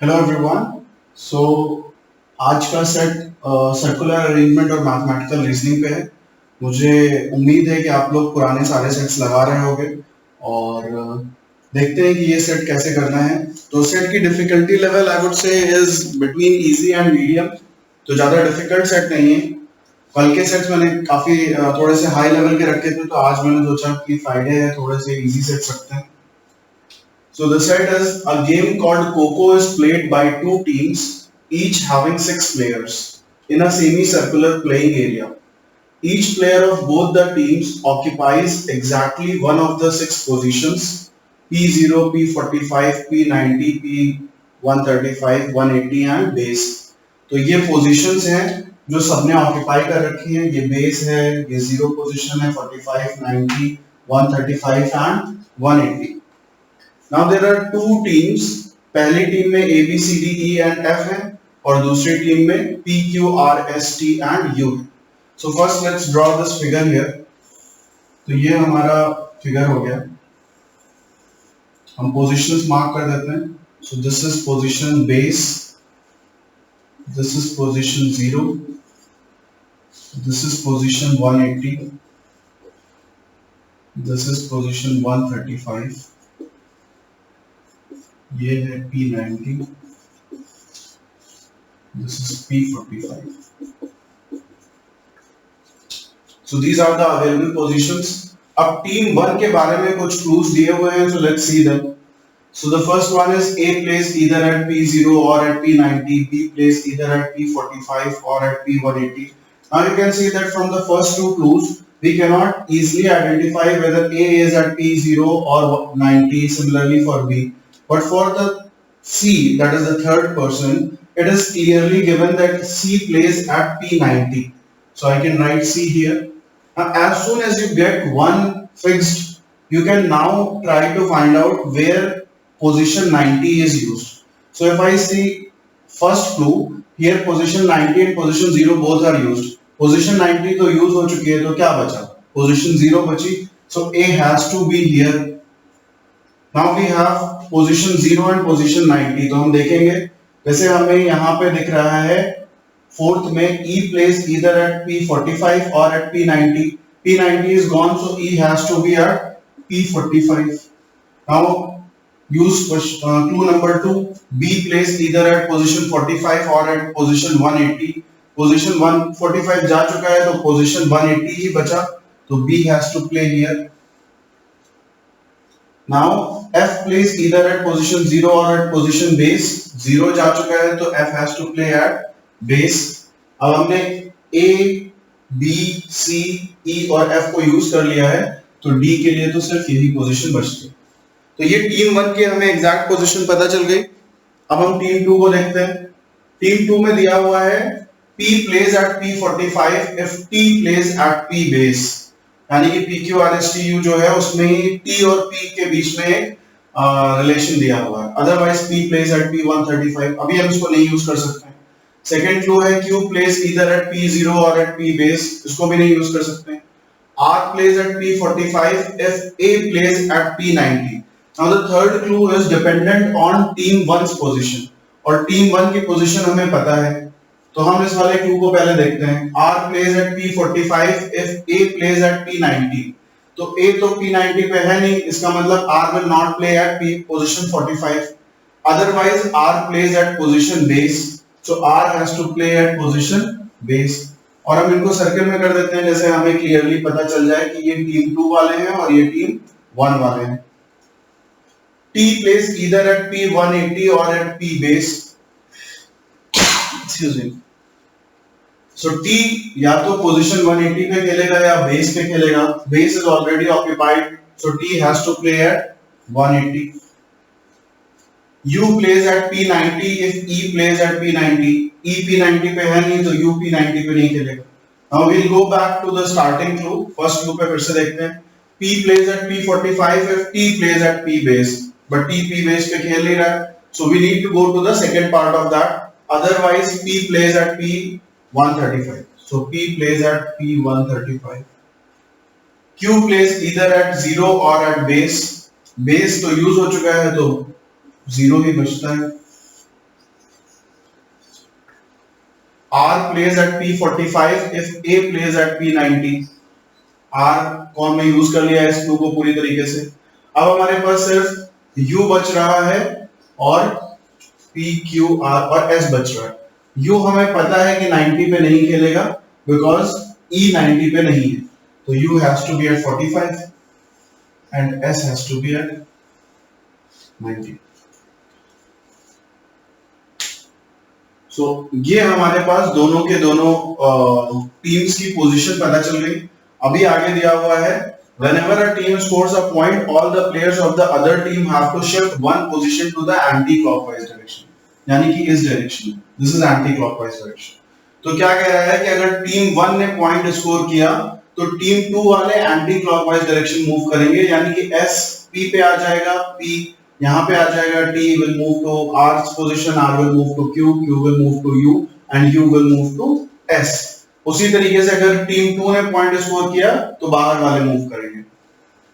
Hello everyone. सो आज का set circular arrangement और मैथमेटिकल रीजनिंग पे है। मुझे उम्मीद है कि आप लोग पुराने सारे सेट्स लगा रहे होंगे और देखते हैं कि ये सेट कैसे करना है। तो सेट की difficulty level I would say is between easy and medium, तो ज़्यादा डिफिकल्ट सेट नहीं है। कल के सेट्स मैंने काफ़ी थोड़े से हाई लेवल के रखे थे, तो आज मैंने सोचा कि फ्राइडे है, थोड़े से इजी सेट्स रखते हैं। So the set is a game called Coco is played by two teams, each having six players in a semicircular playing area. Each player of both the teams occupies exactly one of the six positions P0, P45, P90, P135, 180 and base. तो ये positions हैं जो सबने occupy कर रखी हैं। ये base है, ये जीरो पोजीशन है, 45, 90, 135 and 180। Now there are two teams. पहली टीम में A B C D E and F है और दूसरी टीम में P Q R S T and U. So first let's draw this figure here. तो ये हमारा फिगर हो गया। हम पोजीशंस मार्क कर देते हैं। So this is position base, this is position 0, this is position 180, this is position 135, ये है P90, this is P45. So these are the available positions. अब टीम 1 के बारे में कुछ क्लूज दिए हुए हैं, so let's see them. So the first one is A plays either at P0 or at P90, B plays either at P45 or at P180. Now you can see that from the first two clues, we cannot easily identify whether A is at P0 or 90, similarly for B. But for the C, that is the third person, it is clearly given that C plays at P90. So I can write C here. Now as soon as you get one fixed, you can now try to find out where position 90 is used. So if I see first clue, here position 90 and position 0 both are used. Position 90 तो use हो चुकी है, तो क्या बचा? Position 0 बची, so A has to be here. Now we have position 0 and position 90. तो हम देखेंगे, जैसे हमें यहाँ पे दिख रहा है फोर्थ में E plays either at P45 or at P90. P90 is gone, so E has to be at P45. Now use clue number 2. B plays either at position 45 or at position 180. Position 145 जा चुका है, तो position 180 ही बचा, तो B has to play here. Now F plays either at position 0 or at position base. 0 जा चुका है, तो F has to play at base. अब हमने A, B, C, E और F को यूज कर लिया है, तो D के लिए तो सिर्फ यही पोजीशन बचती है। तो ये टीम 1 के हमें एग्जैक्ट पोजीशन पता चल गई। अब हम टीम 2 को देखते हैं। टीम 2 में दिया हुआ है P plays at P45 if T plays at P base, यानी कि PQRSTU जो है उसमें T और P के बीच में रिलेशन दिया हुआ है। Otherwise P plays at P135, अभी हम इसको नहीं यूज कर सकते हैं। सेकेंड क्लू है Q plays either at P0 or at P base, इसको भी नहीं यूज कर सकते हैं। R plays at P45 if A plays at P90. Now the third clue is dependent on team 1's position, और team 1 की position हमें पता है, तो हम इस वाले क्लू को पहले देखते हैं। R plays at P45 if A plays at P90. तो A तो P90 पे है नहीं, इसका मतलब R will not play at P position 45. Otherwise R plays at position base, so R has to play at position base. और हम इनको सर्कल में कर देते हैं, जैसे हमें क्लियरली पता चल जाए कि ये टीम 2 वाले हैं और ये टीम 1 वाले हैं। T plays either at P180 or at P base. Excuse me. So T या तो पोजीशन 180 पे खेलेगा या बेस पे खेलेगा। Base is already occupied, so T has to play at 180. U plays at P90 if E plays at P90. E P90 पे है नहीं, तो U P90 पे नहीं खेलेगा। Now we'll go back to the starting clue. First clue पे फिर से देखते हैं। P plays at P45 if T plays at P base, but T P base पे खेल नहीं रहा है, so we need to go to the second part of that. Otherwise P plays at P135. So P plays at P135. Q plays either at 0 or at base. Base तो use हो चुका है, तो 0 ही बचता है। R plays at P45 if A plays at P90. R को हमने use कर लिया S2 को पूरी तरीके से। अब हमारे पास सिर्फ U बच रहा है और P, Q, R और S बच रहा है। U हमें पता है कि 90 पे नहीं खेलेगा बिकॉज E 90 पे नहीं है, तो U has to be at 45 and S has to be at 90. So ये हमारे पास दोनों के दोनों टीम्स की पोजीशन पता चल गई। अभी आगे दिया हुआ है whenever a team scores a point, all the players of the other team have to shift one position to the anti-clockwise direction, यानी कि इस डायरेक्शन में। This is anti-clockwise direction. तो क्या कह रहा है कि अगर टीम 1 ने पॉइंट स्कोर किया तो टीम 2 वाले एंटी क्लॉकवाइज डायरेक्शन मूव करेंगे, यानी कि S P पे आ जाएगा, P यहाँ पे आ जाएगा, T will move to R's position, R will move to Q, Q will move to U and U will move to S. उसी तरीके से अगर टीम 2 ने पॉइंट स्कोर किया तो बाहर वाले मूव करेंगे।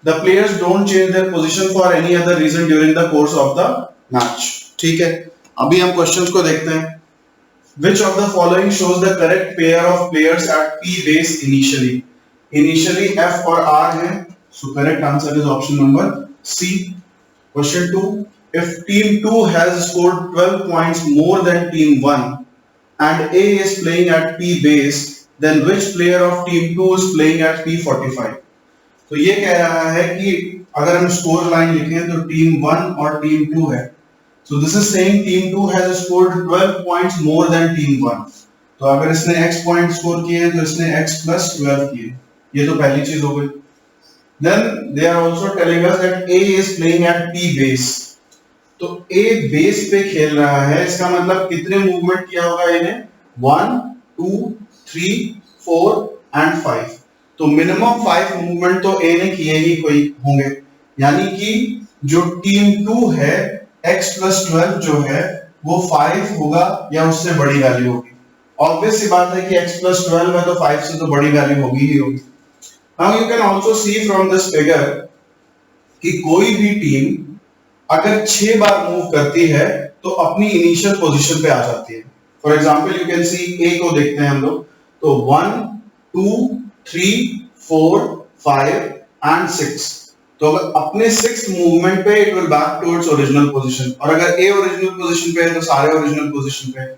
The players don't change their position for any other reason during the course of the match. ठीक है, अभी हम क्वेश्चंस को देखते हैं। Which of the following shows the correct pair of players at P base initially? Initially F और R है, so correct answer is option number C. Question 2. If team 2 has scored 12 points more than team 1 and A is playing at P base, then which player of team 2 is playing at P45? तो ये कह रहा है कि अगर हम score line लिखें तो टीम 1 और टीम 2 है। So this is saying team 2 has scored 12 points more than team 1. तो अगर इसने x पॉइंट स्कोर किए तो इसने x plus 12 किए, ये तो पहली चीज हो गई। Then they are also telling us that A is playing at P base. तो A base पे खेल रहा है, इसका मतलब कितने मूवमेंट किया होगा इन्हें? 1, 2, 3, 4 and 5. तो मिनिमम 5 मूवमेंट तो A ने किए ही कोई होंगे, यानी कि जो टीम 2 है x plus 12 जो है वो 5 होगा या उससे बड़ी वैल्यू होगी। ऑब्वियस सी बात है कि x plus 12 है तो 5 से तो बड़ी वैल्यू होगी ही होगी। Now you can also see from this figure कि कोई भी टीम अगर 6 बार मूव करती है तो अपनी इनिशियल पोजीशन पे आ जाती है। For example you can see A को देखते हैं हम लोग, तो 1, 2, 3, 4, 5 and 6, तो अगर अपने 6th मूवमेंट पे it will back towards original position, और अगर A ओरिजिनल पोजीशन पे है तो सारे ओरिजिनल पोजीशन पे।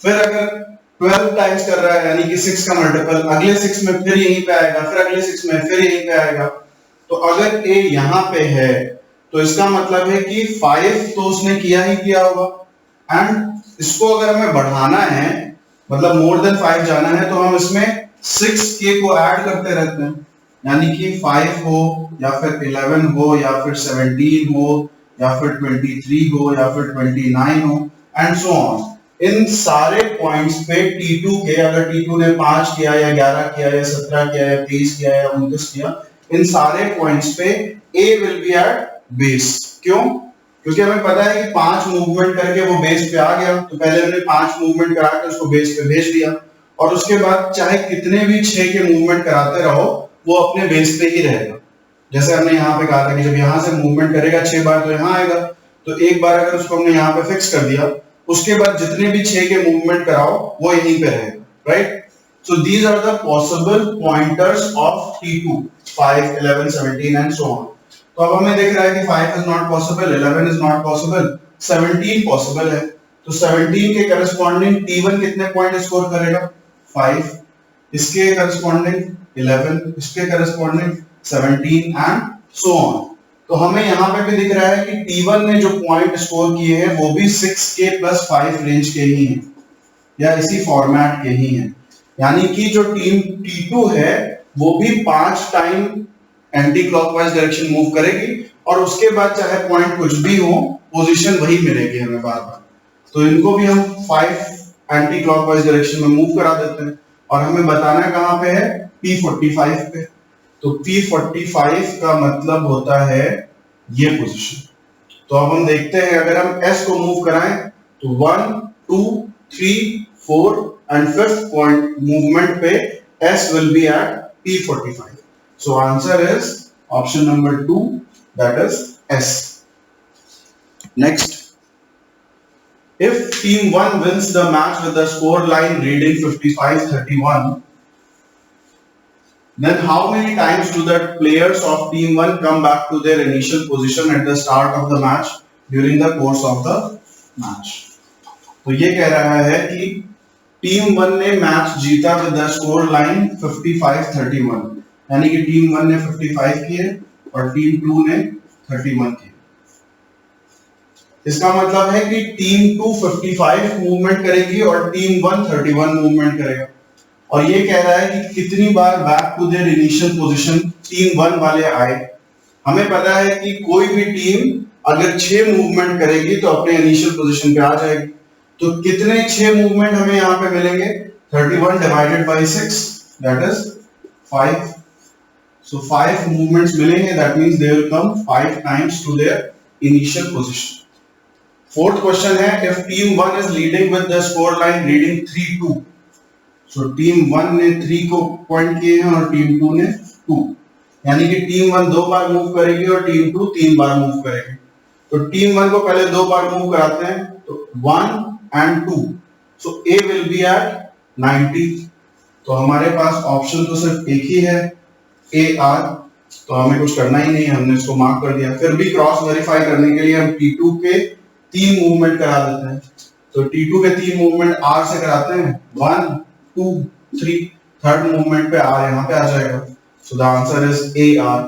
फिर अगर 12 टाइम्स कर रहा है यानी कि 6 का मल्टीपल, अगले 6 में फिर यहीं पे आएगा, फिर अगले 6 में फिर यहीं पे आएगा। तो अगर A यहाँ पे है तो इसका मतलब है कि 5 तो उसने किया ही किया होगा, एंड इसको अगर हमें बढ़ाना है मतलब मोर देन 5 जाना है तो हम इसमें 6k को ऐड करते रहते हैं, यानी कि 5 हो या फिर 11 हो या फिर 17 हो या फिर 23 हो या फिर 29 हो एंड सो ऑन। इन सारे पॉइंट्स पे T2 के, अगर T2 ने 5 किया या 11 किया या 17 किया या 23 किया या 29 किया, इन सारे पॉइंट्स पे A will be at base. क्यों? क्योंकि हमें पता है कि 5 मूवमेंट करके वो बेस पे आ गया, तो पहले हमने 5 मूवमेंट करा के उसको बेस पे भेज दिया, और उसके बाद चाहे कितने भी 6 के मूवमेंट कराते रहो वो अपने बेस पे ही रहेगा। जैसे हमने यहाँ पे कहा था कि जब यहाँ से मूवमेंट करेगा 6 बार तो यहाँ आएगा, तो एक बार अगर उसको हमने यहाँ पे फिक्स कर दिया, उसके बाद जितने भी 6 के मूवमेंट कराओ वो यहीं पे रहेगा, right? So these are the possible pointers of T2, 5, 11, 17 and so on. तो अब हमें दिख रहा है कि 5 is not possible, 11 is not possible, 17 possible है। तो 17 के करस्पॉन्डिंग T1 कितने पॉइंट स्कोर करेगा? 5, इसके करस्पॉन्डिंग 11, इसके करस्पॉन्डिंग 17 एंड सो ऑन। तो हमें यहाँ पे भी दिख रहा है कि T1 ने जो पॉइंट स्कोर किए हैं वो भी 6k plus 5 रेंज के ही हैं या इसी फॉर्मेट के ही हैं, यानी कि जो टीम T2 है वो भी 5 time anti clockwise direction move करेगी, और उसके बाद चाहे पॉइंट कुछ भी हो पोजीशन वही मिलेगी हमें बार बार। तो इनको भी हम 5 एंटी क्लॉकवाइज डायरेक्शन में मूव करा देते हैं, और हमें बताना कहाँ पे है? P45 पे। तो P45 का मतलब होता है ये पोजीशन। तो अब हम देखते हैं, अगर हम S को मूव कराएं तो 1, 2, 3, 4 एंड 5th पॉइंट मूवमेंट पे S will be at P45. So answer is option number 2, that is S. Next, If team 1 wins the match with the score line reading 55-31, then how many times do the players of team 1 come back to their initial position at the start of the match during the course of the match? तो ये कह रहा है कि team 1 ने match जीता with the score line 55-31, यानी कि टीम 1 ने 55 किए और टीम 2 ने 31 किए। इसका मतलब है कि टीम 2 55 मूवमेंट करेगी और टीम 1 31 मूवमेंट करेगा। और ये कह रहा है कि कितनी बार back to their initial position team 1 वाले आए। हमें पता है कि कोई भी टीम अगर 6 मूवमेंट करेगी तो अपने इनिशियल पोजीशन पे आ जाएगी। तो कितने 6 मूवमेंट हमें यहाँ पे मिलेंगे? 31 divided by 6, that is 5। So 5 movements मिलेंगे, that means they will come 5 times to their initial position. Fourth question है, if team 1 is leading with the score line reading 3-2, so team 1 ने 3 को पॉइंट किए हैं और टीम 2 ने 2, यानी कि टीम 1 2 बार मूव करेगी और टीम 2 3 बार मूव करेगी। तो टीम 1 को पहले 2 बार मूव कराते हैं, तो 1 and 2, so A will be at 90। तो हमारे पास ऑप्शन तो सिर्फ एक ही है, AR, तो हमें कुछ करना ही नहीं है, हमने इसको मार्क कर दिया। फिर भी क्रॉस वेरीफाई करने के लिए हम T2 के 3 मूवमेंट करा देते हैं। तो T2 के 3 मूवमेंट R से कराते हैं, 1 2 3, थर्ड मूवमेंट पे R यहाँ पे आ जाएगा। So the answer is AR।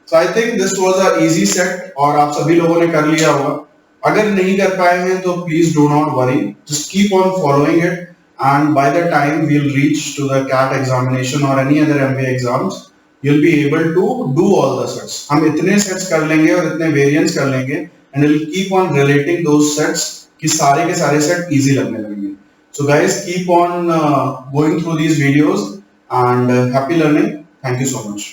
So I think this was a easy set और आप सभी लोगों ने कर लिया होगा। अगर नहीं कर पाए हैं तो please do not worry, just keep on following it, and by the time we will reach to the CAT examination और any other MBA exams, you will be able to do all the sets. हम इतने sets कर लेंगे और इतने variants कर लेंगे and we'll keep on relating those sets कि सारे के सारे सेट easy लगने लगेंगे। So guys, keep on going through these videos and happy learning. Thank you so much.